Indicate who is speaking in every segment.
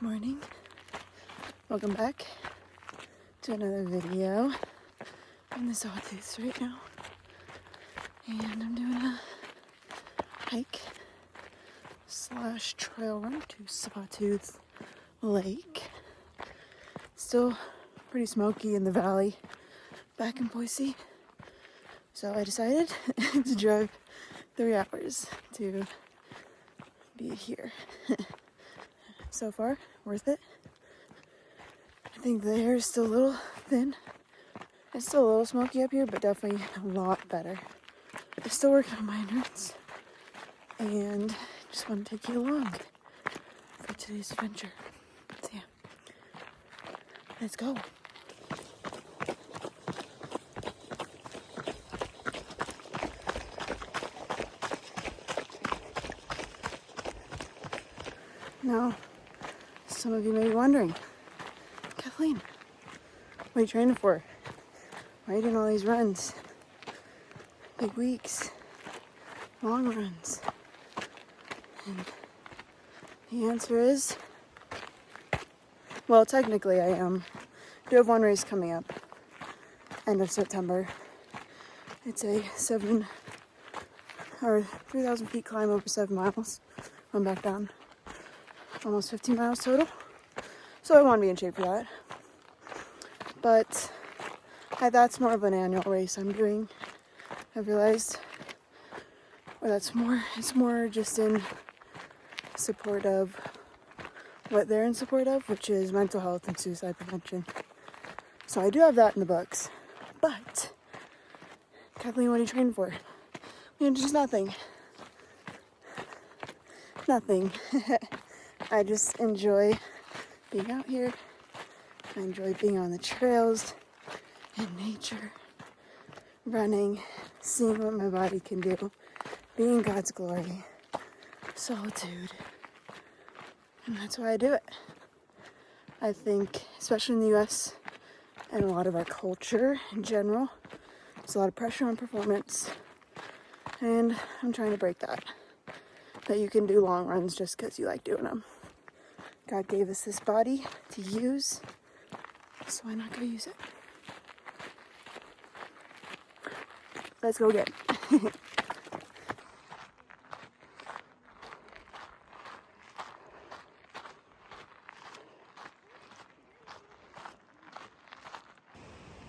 Speaker 1: morning. Welcome back to another video. I'm in the Sawtooth right now, and I'm doing a hike / trail run to Sawtooth Lake. Still pretty smoky in the valley back in Boise, so I decided to drive 3 hours to be here. So far, worth it. I think the air is still a little thin. It's still a little smoky up here, but definitely a lot better. I'm still working on my endurance, and just want to take you along for today's adventure. So yeah, let's go. Now, some of you may be wondering, Kathleen, what are you training for? Why are you doing all these runs? Big weeks, long runs. And the answer is, well, technically I do have one race coming up, end of September. It's a 3,000 feet climb over 7 miles, run back down. Almost 15 miles total. So I want to be in shape for that. But that's more of an annual race I'm doing. I've realized, or it's more just in support of what they're in support of, which is mental health and suicide prevention. So I do have that in the books. But, Kathleen, what are you training for? Just nothing. Nothing. I just enjoy being out here. I enjoy being on the trails, in nature, running, seeing what my body can do, being God's glory, solitude. And that's why I do it. I think, especially in the US and a lot of our culture in general, there's a lot of pressure on performance. And I'm trying to break that. That you can do long runs just because you like doing them. God gave us this body to use, so why not go use it? Let's go get it.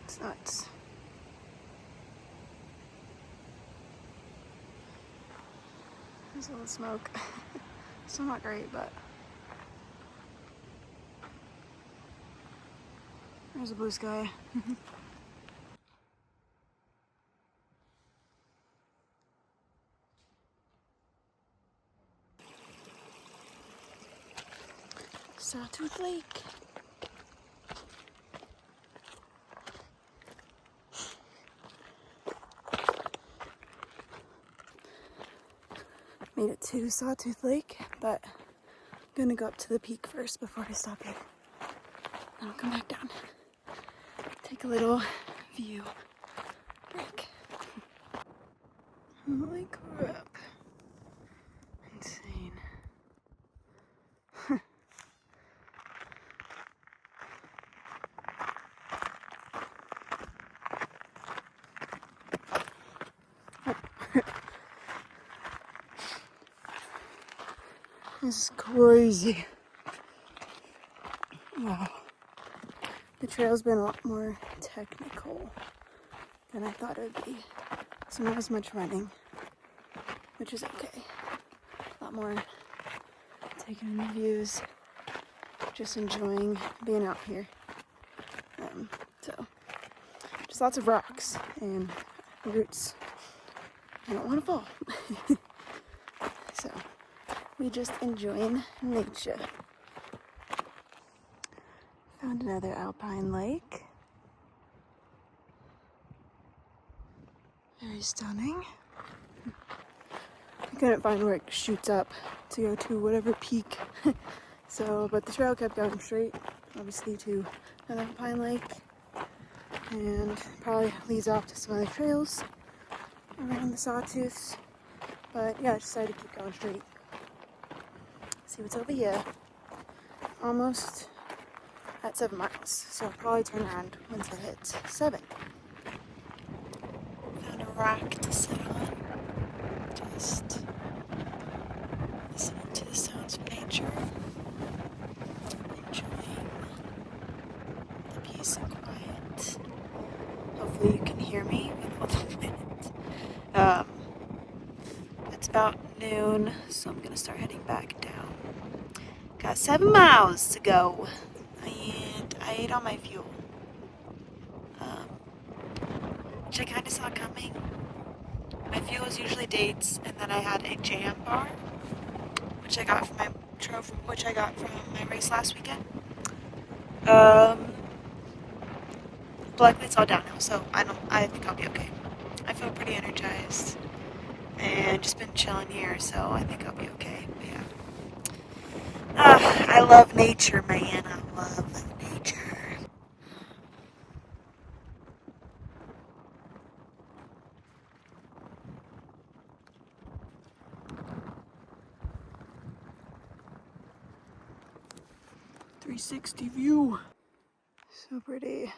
Speaker 1: It's nuts. There's a little smoke. Still not great, but there's a blue sky. Sawtooth Lake. Made it to Sawtooth Lake, but I'm gonna go up to the peak first before I stop here. Then I'll come back down. Take a little view break. Holy crap. Insane. This is crazy. Wow. The trail's been a lot more technical than I thought it would be. So not as much running, which is okay. A lot more taking in the views, just enjoying being out here. So, just lots of rocks and roots. I don't want to fall. So, we just enjoying nature. Found another alpine lake. Very stunning. I couldn't find where it shoots up to go to whatever peak. But the trail kept going straight, obviously, to an alpine lake. And probably leads off to some other trails around the Sawtooths. But yeah, I decided to keep going straight. See what's over here. almost at 7 miles, so I'll probably turn around once I hit 7. Found a rock to sit on. Just listening to the sounds of nature. Enjoying the peace and quiet. Hopefully you can hear me with all the wind. It's about noon, so I'm gonna start heading back down. Got 7 miles to go, and I ate all my fuel, which I kind of saw coming. My fuel is usually dates, and then I had a jam bar, which I got from my race last weekend. But luckily it's all downhill, so I think I'll be okay. I feel pretty energized, and just been chilling here, so I think I'll be okay. But yeah. I love nature, man. I love nature. .360 view. So pretty.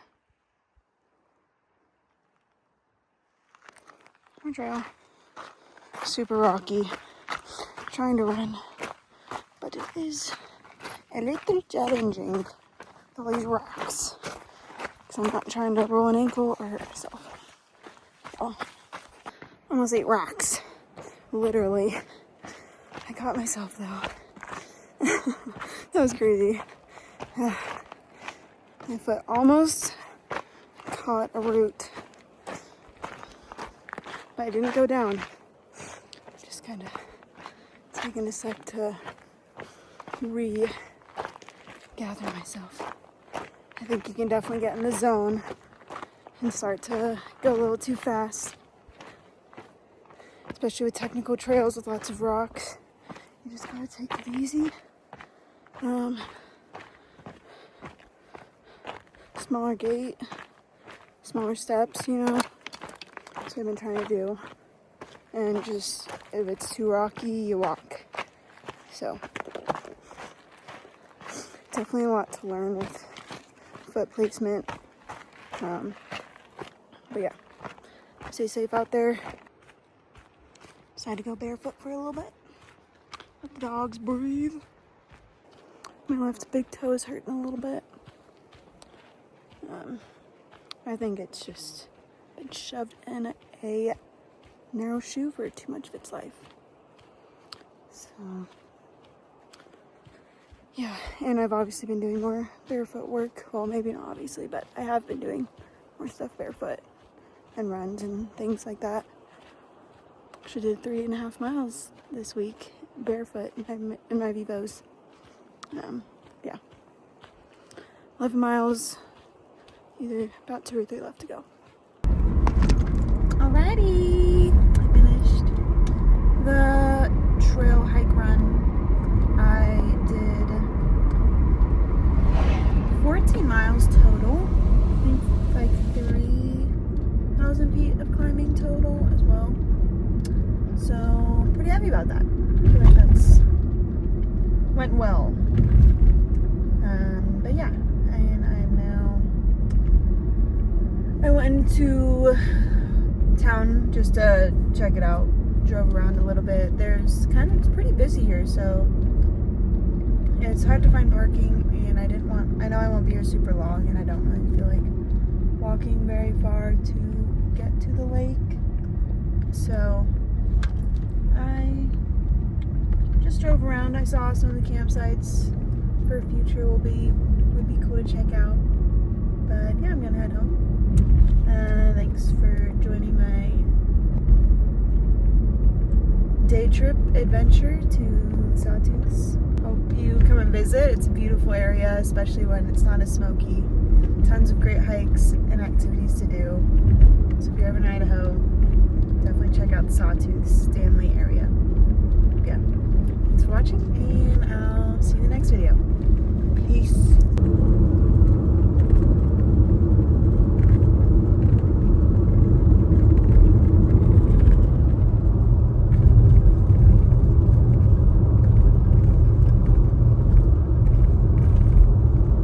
Speaker 1: Our trail. Super rocky. Trying to run. But it is a little challenging with all these rocks. Because I'm not trying to roll an ankle or hurt myself. Oh, almost ate rocks. Literally. I caught myself though. That was crazy. My foot almost caught a root. But I didn't go down. Just kind of taking a sec to regather myself. I think you can definitely get in the zone and start to go a little too fast. Especially with technical trails with lots of rocks. You just gotta take it easy. Smaller gait, smaller steps, you know. That's what I've been trying to do. And just, if it's too rocky, you walk. So, definitely a lot to learn with foot placement. But yeah, stay safe out there. Decided to go barefoot for a little bit. Let the dogs breathe. My left big toe is hurting a little bit. I think it's just been shoved in a narrow shoe for too much of its life. So, yeah, and I've obviously been doing more barefoot work. Well, maybe not obviously, but I have been doing more stuff barefoot and runs and things like that. Actually did 3.5 miles this week barefoot in my Vivos. Yeah, 11 miles. Either about 2 or 3 left to go. Alrighty, I finished the trail hike run. I did 14 miles total. I think like 3,000 feet of climbing total as well. So pretty happy about that. I feel like that's went well. But yeah, and I'm now. I went into town just to check it out. Drove around a little bit. It's pretty busy here, so it's hard to find parking, and I know I won't be here super long, and I don't really feel like walking very far to get to the lake. So I just drove around. I saw some of the campsites for future would be cool to check out. But yeah, I'm gonna head home. Thanks for joining my day trip adventure to Sawtooth. Hope you come and visit. It's a beautiful area, especially when it's not as smoky. Tons of great hikes and activities to do. So if you're ever in Idaho, definitely check out the Sawtooth, Stanley area. Yeah. Thanks for watching, and I'll see you in the next video. Peace.